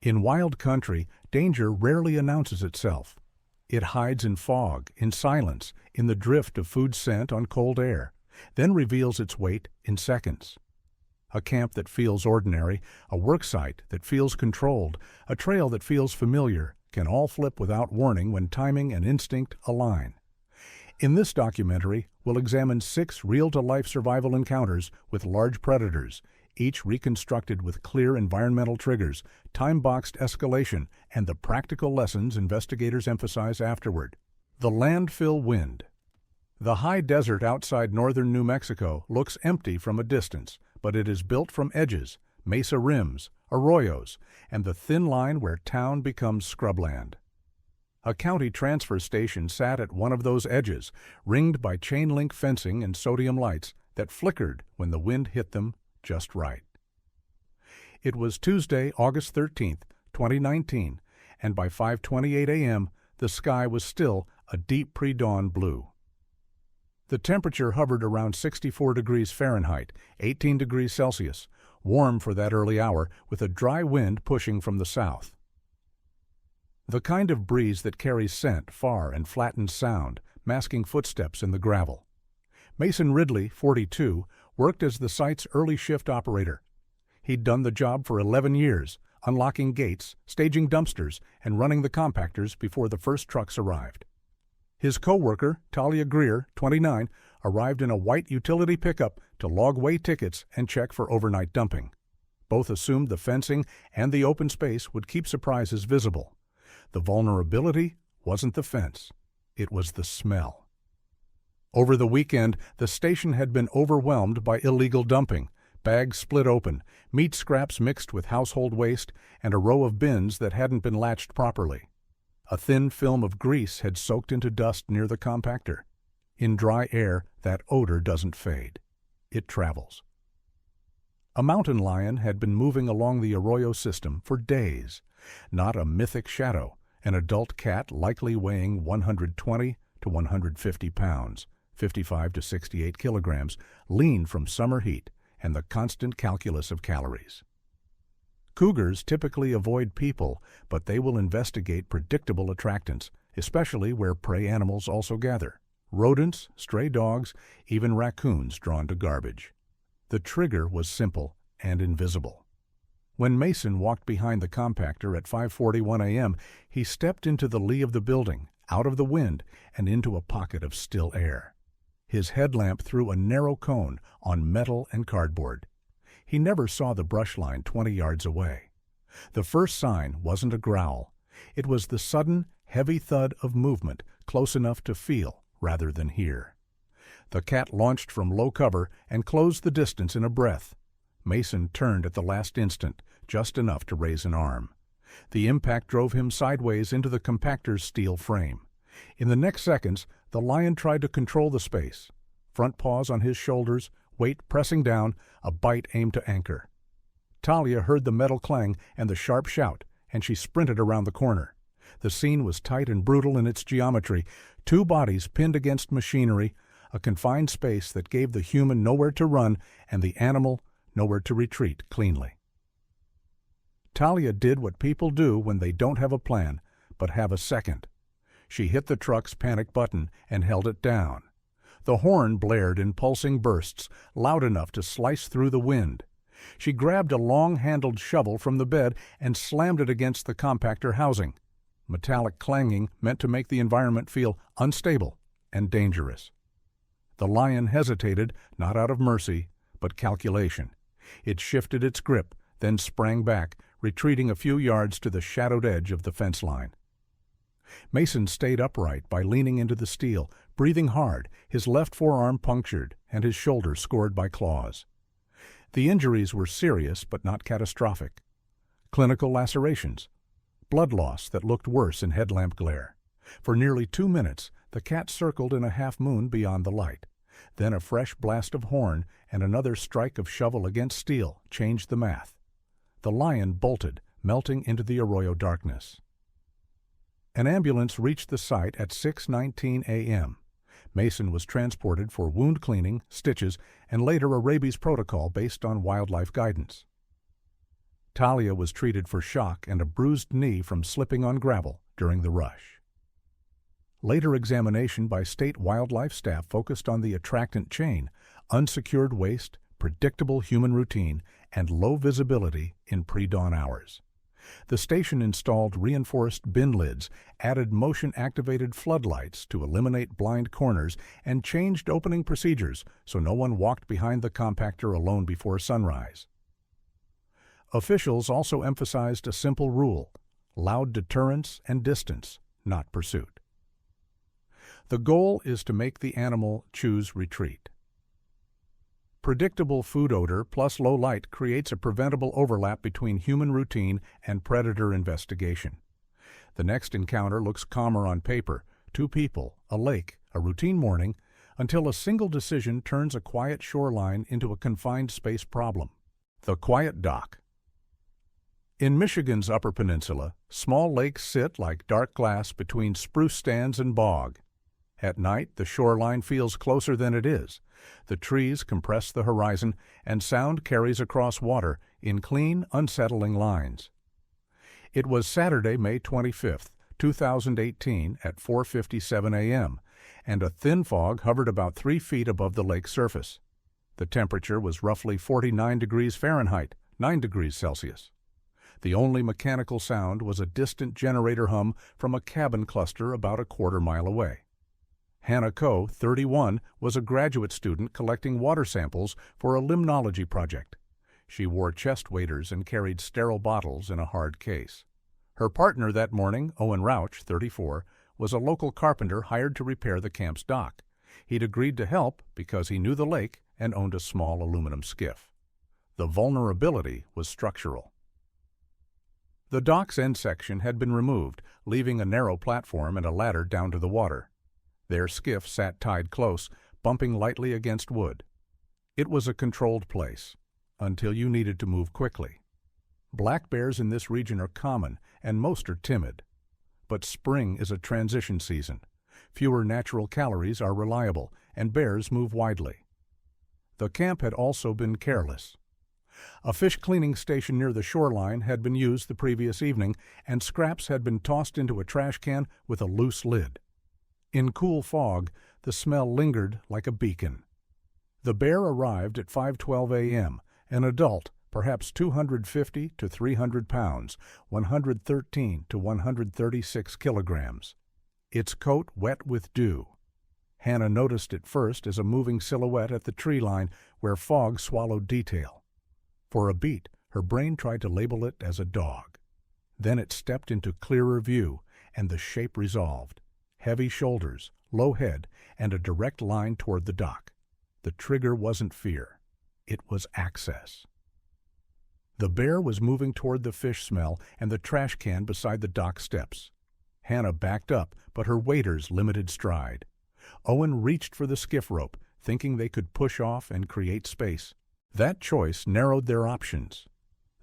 In wild country, danger rarely announces itself. It hides in fog, in silence, in the drift of food scent on cold air, then reveals its weight in seconds. A camp that feels ordinary, a worksite that feels controlled, a trail that feels familiar can all flip without warning when timing and instinct align. In this documentary, we'll examine 6 real-to-life survival encounters with large predators, each reconstructed with clear environmental triggers, time-boxed escalation, and the practical lessons investigators emphasize afterward. The landfill wind. The high desert outside northern New Mexico looks empty from a distance, but it is built from edges, mesa rims, arroyos, and the thin line where town becomes scrubland. A county transfer station sat at one of those edges, ringed by chain-link fencing and sodium lights that flickered when the wind hit them just right. It was Tuesday, August 13, 2019, and by 5:28 a.m., the sky was still a deep pre-dawn blue. The temperature hovered around 64 degrees Fahrenheit, 18 degrees Celsius, warm for that early hour with a dry wind pushing from the south. The kind of breeze that carries scent far and flattens sound, masking footsteps in the gravel. Mason Ridley, 42, worked as the site's early shift operator. He'd done the job for 11 years, unlocking gates, staging dumpsters, and running the compactors before the first trucks arrived. His co-worker, Talia Greer, 29, arrived in a white utility pickup to log weigh tickets and check for overnight dumping. Both assumed the fencing and the open space would keep surprises visible. The vulnerability wasn't the fence, it was the smell. Over the weekend, the station had been overwhelmed by illegal dumping, bags split open, meat scraps mixed with household waste, and a row of bins that hadn't been latched properly. A thin film of grease had soaked into dust near the compactor. In dry air, that odor doesn't fade. It travels. A mountain lion had been moving along the Arroyo system for days. Not a mythic shadow, an adult cat likely weighing 120 to 150 pounds, 55 to 68 kilograms, lean from summer heat and the constant calculus of calories. Cougars typically avoid people, but they will investigate predictable attractants, especially where prey animals also gather. Rodents, stray dogs, even raccoons drawn to garbage. The trigger was simple and invisible. When Mason walked behind the compactor at 5:41 a.m., he stepped into the lee of the building, out of the wind, and into a pocket of still air. His headlamp threw a narrow cone on metal and cardboard. He never saw the brush line 20 yards away. The first sign wasn't a growl. It was the sudden, heavy thud of movement close enough to feel rather than hear. The cat launched from low cover and closed the distance in a breath. Mason turned at the last instant, just enough to raise an arm. The impact drove him sideways into the compactor's steel frame. In the next seconds, the lion tried to control the space. Front paws on his shoulders, weight pressing down, a bite aimed to anchor. Talia heard the metal clang and the sharp shout, and she sprinted around the corner. The scene was tight and brutal in its geometry, 2 bodies pinned against machinery, a confined space that gave the human nowhere to run and the animal nowhere to retreat cleanly. Talia did what people do when they don't have a plan, but have a second. She hit the truck's panic button and held it down. The horn blared in pulsing bursts, loud enough to slice through the wind. She grabbed a long-handled shovel from the bed and slammed it against the compactor housing. Metallic clanging meant to make the environment feel unstable and dangerous. The lion hesitated, not out of mercy, but calculation. It shifted its grip, then sprang back, retreating a few yards to the shadowed edge of the fence line. Mason stayed upright by leaning into the steel, breathing hard, his left forearm punctured and his shoulder scored by claws. The injuries were serious but not catastrophic. Clinical lacerations, blood loss that looked worse in headlamp glare. For nearly 2 minutes, the cat circled in a half-moon beyond the light. Then a fresh blast of horn and another strike of shovel against steel changed the math. The lion bolted, melting into the Arroyo darkness. An ambulance reached the site at 6:19 a.m. Mason was transported for wound cleaning, stitches, and later a rabies protocol based on wildlife guidance. Talia was treated for shock and a bruised knee from slipping on gravel during the rush. Later examination by state wildlife staff focused on the attractant chain, unsecured waste, predictable human routine, and low visibility in pre-dawn hours. The station installed reinforced bin lids, added motion-activated floodlights to eliminate blind corners, and changed opening procedures so no one walked behind the compactor alone before sunrise. Officials also emphasized a simple rule: loud deterrence and distance, not pursuit. The goal is to make the animal choose retreat. Predictable food odor plus low light creates a preventable overlap between human routine and predator investigation. The next encounter looks calmer on paper: 2 people, a lake, a routine morning, until a single decision turns a quiet shoreline into a confined space problem. The quiet dock. In Michigan's Upper Peninsula, small lakes sit like dark glass between spruce stands and bog. At night, the shoreline feels closer than it is. The trees compress the horizon, and sound carries across water in clean, unsettling lines. It was Saturday, May 25, 2018, at 4:57 a.m., and a thin fog hovered about 3 feet above the lake's surface. The temperature was roughly 49 degrees Fahrenheit, 9 degrees Celsius. The only mechanical sound was a distant generator hum from a cabin cluster about a quarter-mile away. Hannah Coe, 31, was a graduate student collecting water samples for a limnology project. She wore chest waders and carried sterile bottles in a hard case. Her partner that morning, Owen Rauch, 34, was a local carpenter hired to repair the camp's dock. He'd agreed to help because he knew the lake and owned a small aluminum skiff. The vulnerability was structural. The dock's end section had been removed, leaving a narrow platform and a ladder down to the water. Their skiff sat tied close, bumping lightly against wood. It was a controlled place, until you needed to move quickly. Black bears in this region are common, and most are timid. But spring is a transition season. Fewer natural calories are reliable, and bears move widely. The camp had also been careless. A fish cleaning station near the shoreline had been used the previous evening, and scraps had been tossed into a trash can with a loose lid. In cool fog, the smell lingered like a beacon. The bear arrived at 5:12 a.m., an adult, perhaps 250 to 300 pounds, 113 to 136 kilograms. Its coat wet with dew. Hannah noticed it first as a moving silhouette at the tree line where fog swallowed detail. For a beat, her brain tried to label it as a dog. Then it stepped into clearer view, and the shape resolved. Heavy shoulders, low head, and a direct line toward the dock. The trigger wasn't fear. It was access. The bear was moving toward the fish smell and the trash can beside the dock steps. Hannah backed up, but her waders limited stride. Owen reached for the skiff rope, thinking they could push off and create space. That choice narrowed their options.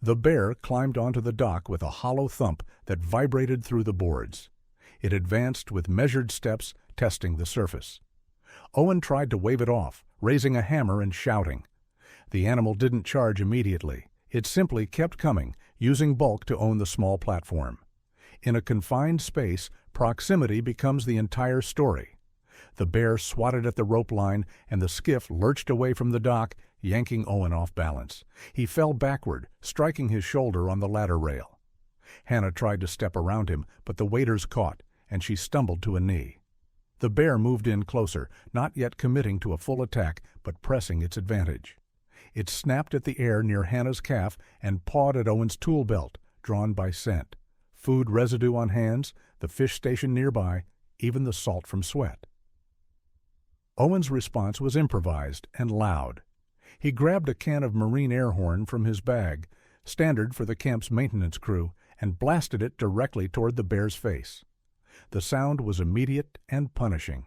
The bear climbed onto the dock with a hollow thump that vibrated through the boards. It advanced with measured steps, testing the surface. Owen tried to wave it off, raising a hammer and shouting. The animal didn't charge immediately. It simply kept coming, using bulk to own the small platform. In a confined space, proximity becomes the entire story. The bear swatted at the rope line, and the skiff lurched away from the dock, yanking Owen off balance. He fell backward, striking his shoulder on the ladder rail. Hannah tried to step around him, but the waders caught, and she stumbled to a knee. The bear moved in closer, not yet committing to a full attack, but pressing its advantage. It snapped at the air near Hannah's calf and pawed at Owen's tool belt, drawn by scent. Food residue on hands, the fish station nearby, even the salt from sweat. Owen's response was improvised and loud. He grabbed a can of marine air horn from his bag, standard for the camp's maintenance crew, and blasted it directly toward the bear's face. The sound was immediate and punishing.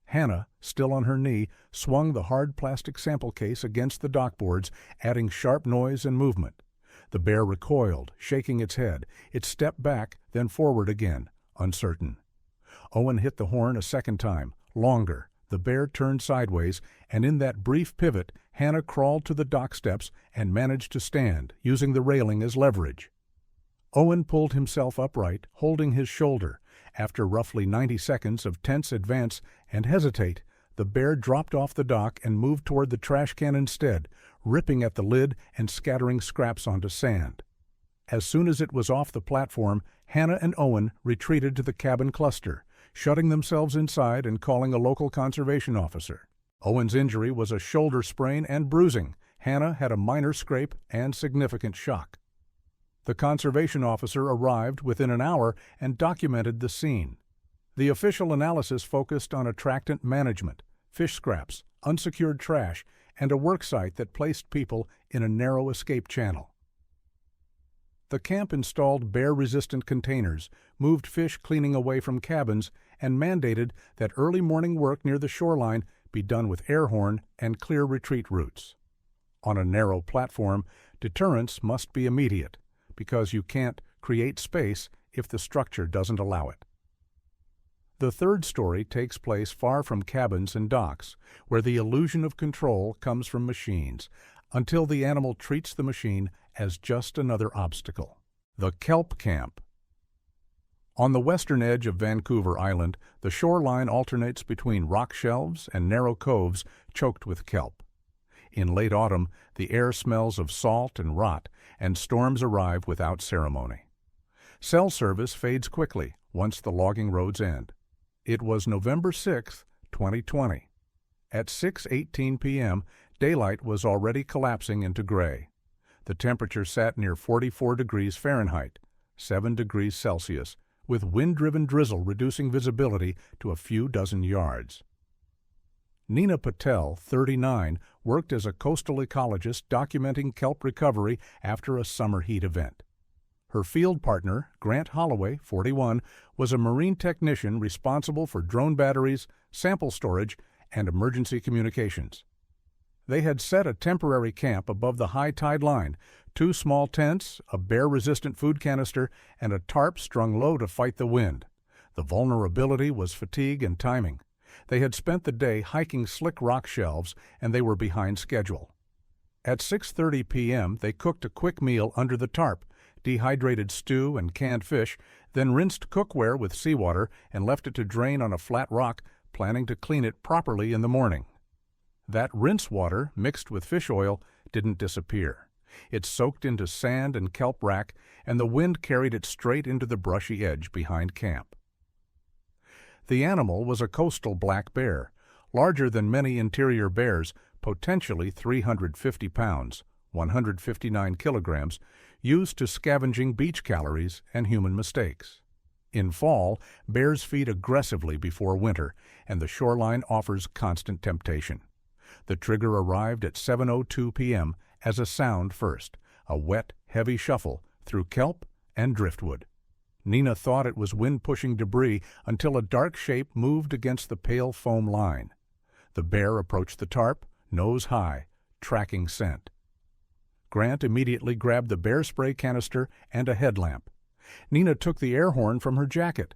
Hannah, still on her knee, swung the hard plastic sample case against the dockboards, adding sharp noise and movement. The bear recoiled, shaking its head. It stepped back, then forward again, uncertain. Owen hit the horn a second time, longer, The bear turned sideways, and in that brief pivot, Hannah crawled to the dock steps and managed to stand, using the railing as leverage. Owen pulled himself upright, holding his shoulder. After roughly 90 seconds of tense advance and hesitate, the bear dropped off the dock and moved toward the trash can instead, ripping at the lid and scattering scraps onto sand. As soon as it was off the platform, Hannah and Owen retreated to the cabin cluster, shutting themselves inside and calling a local conservation officer. Owen's injury was a shoulder sprain and bruising. Hannah had a minor scrape and significant shock. The conservation officer arrived within an hour and documented the scene. The official analysis focused on attractant management, fish scraps, unsecured trash, and a worksite that placed people in a narrow escape channel. The camp installed bear-resistant containers, moved fish cleaning away from cabins, and mandated that early morning work near the shoreline be done with air horn and clear retreat routes. On a narrow platform, deterrence must be immediate, because you can't create space if the structure doesn't allow it. The third story takes place far from cabins and docks, where the illusion of control comes from machines, until the animal treats the machine as just another obstacle. The kelp camp. On the western edge of Vancouver Island, the shoreline alternates between rock shelves and narrow coves choked with kelp. In late autumn, the air smells of salt and rot, and storms arrive without ceremony. Cell service fades quickly once the logging roads end. It was November 6, 2020. At 6:18 p.m., daylight was already collapsing into gray. The temperature sat near 44 degrees Fahrenheit, 7 degrees Celsius, with wind-driven drizzle reducing visibility to a few dozen yards. Nina Patel, 39, worked as a coastal ecologist documenting kelp recovery after a summer heat event. Her field partner, Grant Holloway, 41, was a marine technician responsible for drone batteries, sample storage, and emergency communications. They had set a temporary camp above the high tide line, 2 small tents, a bear-resistant food canister, and a tarp strung low to fight the wind. The vulnerability was fatigue and timing. They had spent the day hiking slick rock shelves, and they were behind schedule. At 6:30 p.m., they cooked a quick meal under the tarp, dehydrated stew and canned fish, then rinsed cookware with seawater and left it to drain on a flat rock, planning to clean it properly in the morning. That rinse water, mixed with fish oil, didn't disappear. It soaked into sand and kelp rack, and the wind carried it straight into the brushy edge behind camp. The animal was a coastal black bear, larger than many interior bears, potentially 350 pounds, 159 kilograms, used to scavenging beach calories and human mistakes. In fall, bears feed aggressively before winter, and the shoreline offers constant temptation. The trigger arrived at 7:02 p.m. as a sound first, a wet, heavy shuffle through kelp and driftwood. Nina thought it was wind-pushing debris until a dark shape moved against the pale foam line. The bear approached the tarp, nose high, tracking scent. Grant immediately grabbed the bear spray canister and a headlamp. Nina took the air horn from her jacket.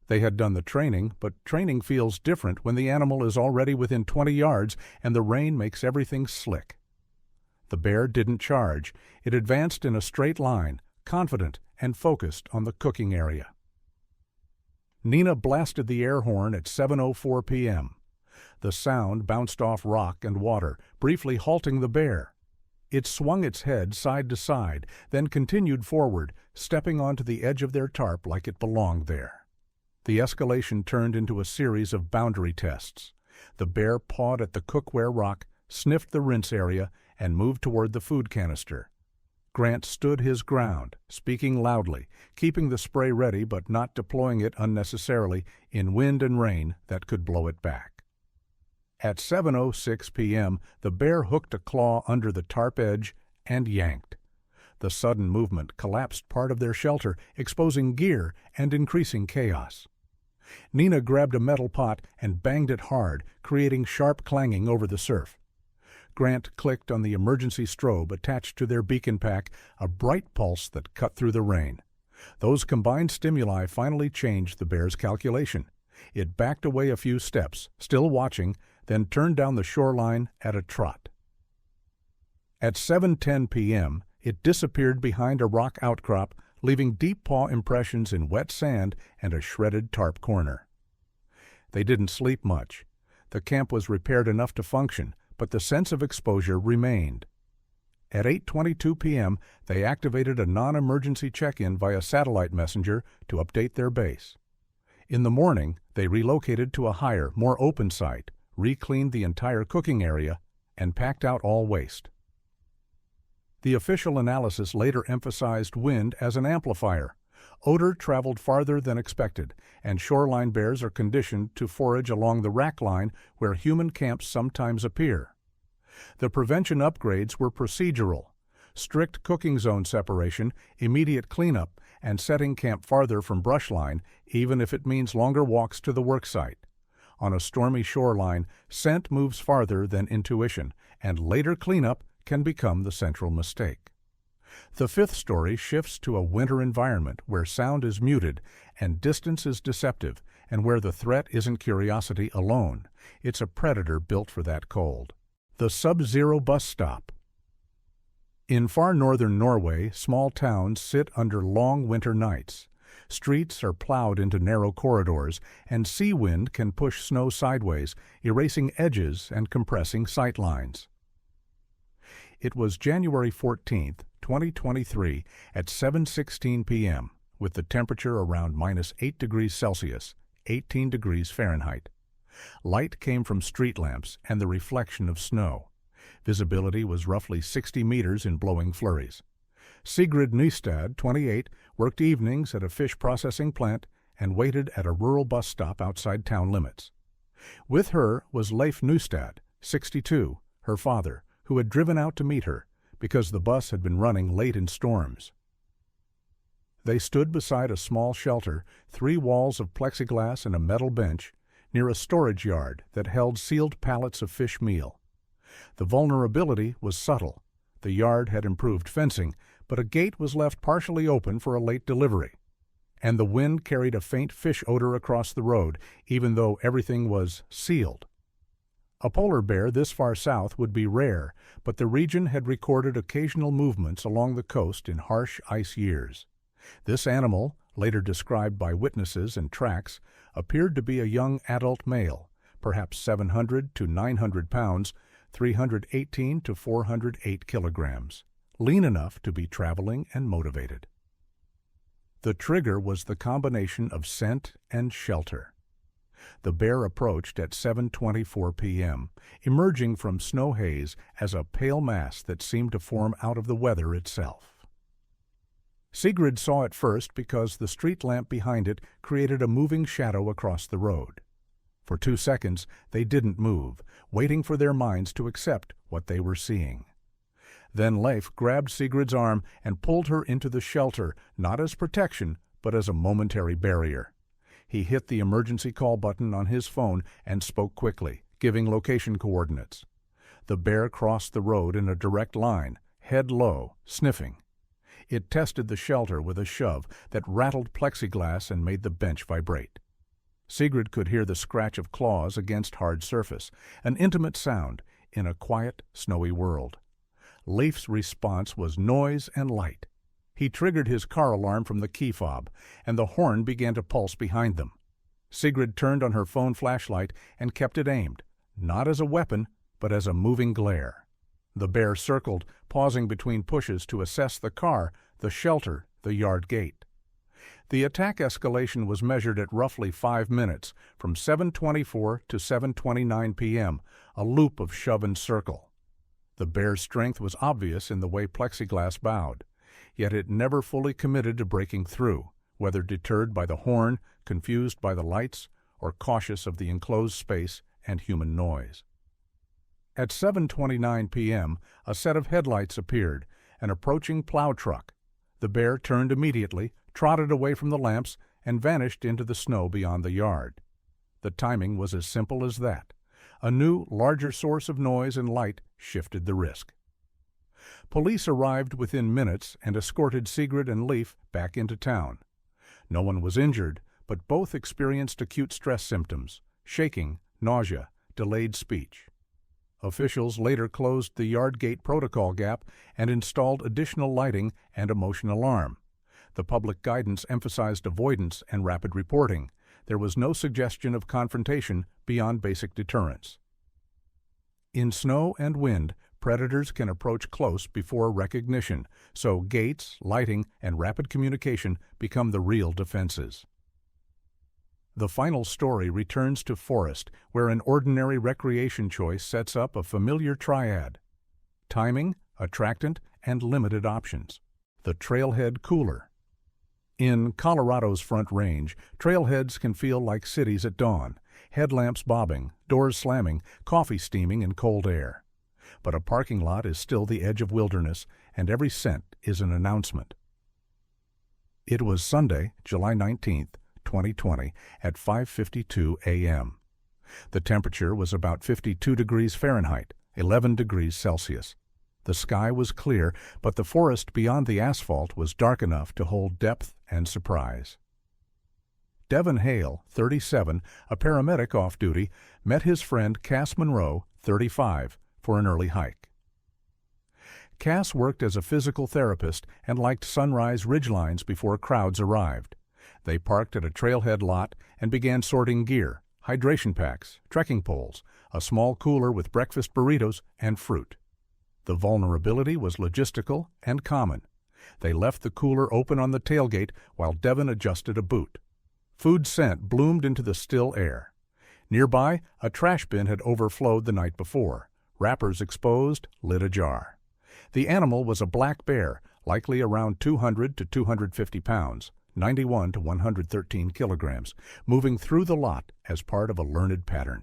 They had done the training, but training feels different when the animal is already within 20 yards and the rain makes everything slick. The bear didn't charge. It advanced in a straight line, confident and focused on the cooking area. Nina blasted the air horn at 7:04 p.m. The sound bounced off rock and water, briefly halting the bear. It swung its head side to side, then continued forward, stepping onto the edge of their tarp like it belonged there. The escalation turned into a series of boundary tests. The bear pawed at the cookware rock, sniffed the rinse area, and moved toward the food canister. Grant stood his ground, speaking loudly, keeping the spray ready but not deploying it unnecessarily in wind and rain that could blow it back. At 7:06 p.m., the bear hooked a claw under the tarp edge and yanked. The sudden movement collapsed part of their shelter, exposing gear and increasing chaos. Nina grabbed a metal pot and banged it hard, creating sharp clanging over the surf. Grant clicked on the emergency strobe attached to their beacon pack, a bright pulse that cut through the rain. Those combined stimuli finally changed the bear's calculation. It backed away a few steps, still watching, then turned down the shoreline at a trot. At 7:10 p.m., it disappeared behind a rock outcrop, leaving deep paw impressions in wet sand and a shredded tarp corner. They didn't sleep much. The camp was repaired enough to function, but the sense of exposure remained. At 8:22 p.m., they activated a non-emergency check-in via satellite messenger to update their base. In the morning, they relocated to a higher, more open site, re-cleaned the entire cooking area, and packed out all waste. The official analysis later emphasized wind as an amplifier. Odor traveled farther than expected, and shoreline bears are conditioned to forage along the rack line where human camps sometimes appear. The prevention upgrades were procedural: strict cooking zone separation, immediate cleanup, and setting camp farther from brushline, even if it means longer walks to the worksite. On a stormy shoreline, scent moves farther than intuition, and later cleanup can become the central mistake. The fifth story shifts to a winter environment where sound is muted and distance is deceptive, and where the threat isn't curiosity alone. It's a predator built for that cold. The sub-zero bus stop. In far northern Norway, small towns sit under long winter nights. Streets are plowed into narrow corridors, and sea wind can push snow sideways, erasing edges and compressing sight lines. It was January 14, 2023, at 7:16 p.m., with the temperature around -8 degrees Celsius, 18 degrees Fahrenheit. Light came from street lamps and the reflection of snow. Visibility was roughly 60 meters in blowing flurries. Sigrid Nystad, 28, worked evenings at a fish processing plant and waited at a rural bus stop outside town limits. With her was Leif Nystad, 62, her father, who had driven out to meet her because the bus had been running late in storms. They stood beside a small shelter, 3 walls of plexiglass and a metal bench, near a storage yard that held sealed pallets of fish meal. The vulnerability was subtle. The yard had improved fencing, but a gate was left partially open for a late delivery. And the wind carried a faint fish odor across the road, even though everything was sealed. A polar bear this far south would be rare, but the region had recorded occasional movements along the coast in harsh ice years. This animal, later described by witnesses and tracks, appeared to be a young adult male, perhaps 700 to 900 pounds, 318 to 408 kilograms, lean enough to be traveling and motivated. The trigger was the combination of scent and shelter. The bear approached at 7:24 p.m., emerging from snow haze as a pale mass that seemed to form out of the weather itself. Sigrid saw it first because the street lamp behind it created a moving shadow across the road. For 2 seconds, they didn't move, waiting for their minds to accept what they were seeing. Then Leif grabbed Sigrid's arm and pulled her into the shelter, not as protection, but as a momentary barrier. He hit the emergency call button on his phone and spoke quickly, giving location coordinates. The bear crossed the road in a direct line, head low, sniffing. It tested the shelter with a shove that rattled plexiglass and made the bench vibrate. Sigrid could hear the scratch of claws against hard surface, an intimate sound in a quiet, snowy world. Leif's response was noise and light. He triggered his car alarm from the key fob, and the horn began to pulse behind them. Sigrid turned on her phone flashlight and kept it aimed, not as a weapon, but as a moving glare. The bear circled, pausing between pushes to assess the car, the shelter, the yard gate. The attack escalation was measured at roughly 5 minutes, from 7:24 to 7:29 p.m., a loop of shove and circle. The bear's strength was obvious in the way plexiglass bowed, yet it never fully committed to breaking through, whether deterred by the horn, confused by the lights, or cautious of the enclosed space and human noise. At 7:29 p.m., a set of headlights appeared, an approaching plow truck. The bear turned immediately, trotted away from the lamps, and vanished into the snow beyond the yard. The timing was as simple as that. A new, larger source of noise and light shifted the risk. Police arrived within minutes and escorted Sigrid and Leif back into town. No one was injured, but both experienced acute stress symptoms: shaking, nausea, delayed speech. Officials later closed the yard gate protocol gap and installed additional lighting and a motion alarm. The public guidance emphasized avoidance and rapid reporting. There was no suggestion of confrontation beyond basic deterrence. In snow and wind, predators can approach close before recognition, so gates, lighting, and rapid communication become the real defenses. The final story returns to forest, where an ordinary recreation choice sets up a familiar triad: timing, attractant, and limited options. The trailhead cooler. In Colorado's Front Range, trailheads can feel like cities at dawn: headlamps bobbing, doors slamming, coffee steaming in cold air. But a parking lot is still the edge of wilderness, and every cent is an announcement. It was Sunday, July 19th, 2020, at 5:52 a.m. The temperature was about 52 degrees Fahrenheit, 11 degrees Celsius. The sky was clear, but the forest beyond the asphalt was dark enough to hold depth and surprise. Devin Hale, 37, a paramedic off-duty, met his friend Cass Monroe, 35, for an early hike. Cass worked as a physical therapist and liked sunrise ridgelines before crowds arrived. They parked at a trailhead lot and began sorting gear: hydration packs, trekking poles, a small cooler with breakfast burritos, and fruit. The vulnerability was logistical and common. They left the cooler open on the tailgate while Devin adjusted a boot. Food scent bloomed into the still air. Nearby, a trash bin had overflowed the night before. Wrappers exposed, lid ajar. The animal was a black bear, likely around 200 to 250 pounds, 91 to 113 kilograms, moving through the lot as part of a learned pattern.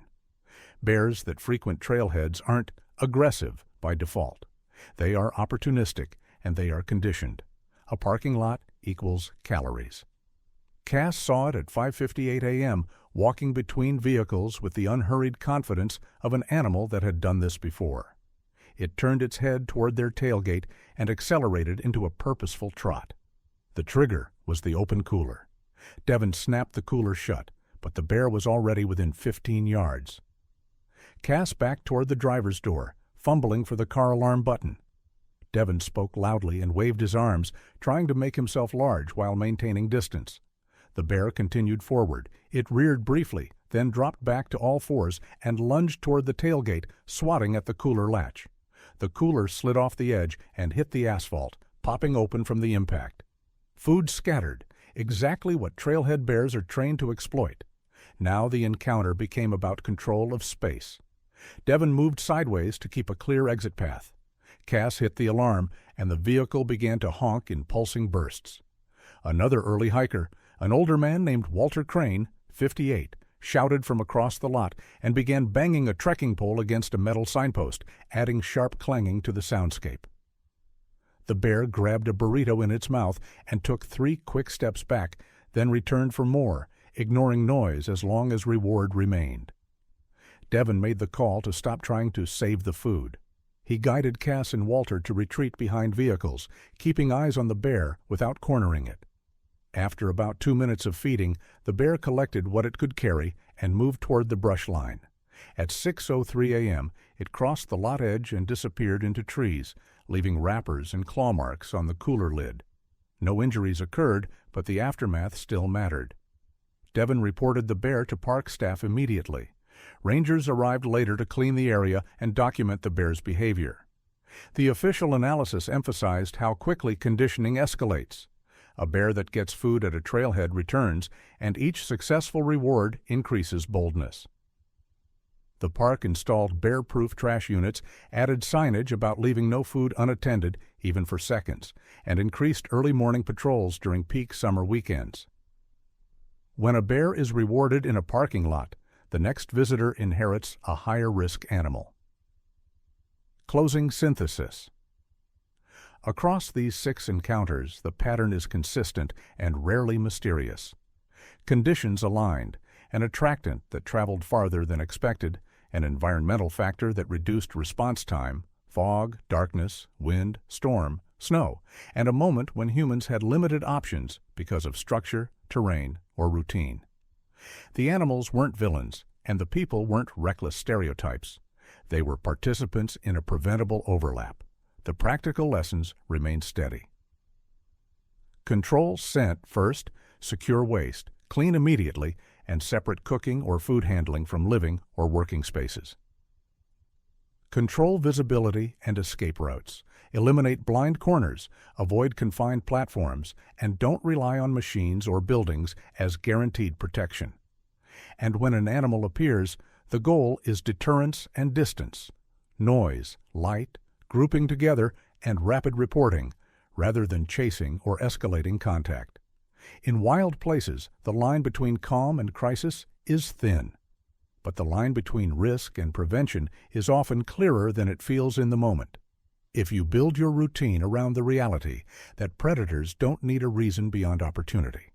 Bears that frequent trailheads aren't aggressive by default. They are opportunistic, and they are conditioned. A parking lot equals calories. Cass saw it at 5:58 a.m., walking between vehicles with the unhurried confidence of an animal that had done this before. It turned its head toward their tailgate and accelerated into a purposeful trot. The trigger was the open cooler. Devin snapped the cooler shut, but the bear was already within 15 yards. Cass backed toward the driver's door, fumbling for the car alarm button. Devin spoke loudly and waved his arms, trying to make himself large while maintaining distance. The bear continued forward. It reared briefly, then dropped back to all fours and lunged toward the tailgate, swatting at the cooler latch. The cooler slid off the edge and hit the asphalt, popping open from the impact. Food scattered, exactly what trailhead bears are trained to exploit. Now the encounter became about control of space. Devin moved sideways to keep a clear exit path. Cass hit the alarm, and the vehicle began to honk in pulsing bursts. Another early hiker, an older man named Walter Crane, 58, shouted from across the lot and began banging a trekking pole against a metal signpost, adding sharp clanging to the soundscape. The bear grabbed a burrito in its mouth and took 3 quick steps back, then returned for more, ignoring noise as long as reward remained. Devin made the call to stop trying to save the food. He guided Cass and Walter to retreat behind vehicles, keeping eyes on the bear without cornering it. After about 2 minutes of feeding, the bear collected what it could carry and moved toward the brush line. At 6:03 a.m., it crossed the lot edge and disappeared into trees, leaving wrappers and claw marks on the cooler lid. No injuries occurred, but the aftermath still mattered. Devin reported the bear to park staff immediately. Rangers arrived later to clean the area and document the bear's behavior. The official analysis emphasized how quickly conditioning escalates. A bear that gets food at a trailhead returns, and each successful reward increases boldness. The park installed bear-proof trash units, added signage about leaving no food unattended, even for seconds, and increased early morning patrols during peak summer weekends. When a bear is rewarded in a parking lot, the next visitor inherits a higher-risk animal. Closing synthesis. Across these 6 encounters, the pattern is consistent and rarely mysterious. Conditions aligned: an attractant that traveled farther than expected, an environmental factor that reduced response time, fog, darkness, wind, storm, snow, and a moment when humans had limited options because of structure, terrain, or routine. The animals weren't villains, and the people weren't reckless stereotypes. They were participants in a preventable overlap. The practical lessons remained steady. Control scent first, secure waste, clean immediately, and separate cooking or food handling from living or working spaces. Control visibility and escape routes. Eliminate blind corners, avoid confined platforms, and don't rely on machines or buildings as guaranteed protection. And when an animal appears, the goal is deterrence and distance, noise, light, grouping together, and rapid reporting, rather than chasing or escalating contact. In wild places, the line between calm and crisis is thin. But the line between risk and prevention is often clearer than it feels in the moment. If you build your routine around the reality that predators don't need a reason beyond opportunity,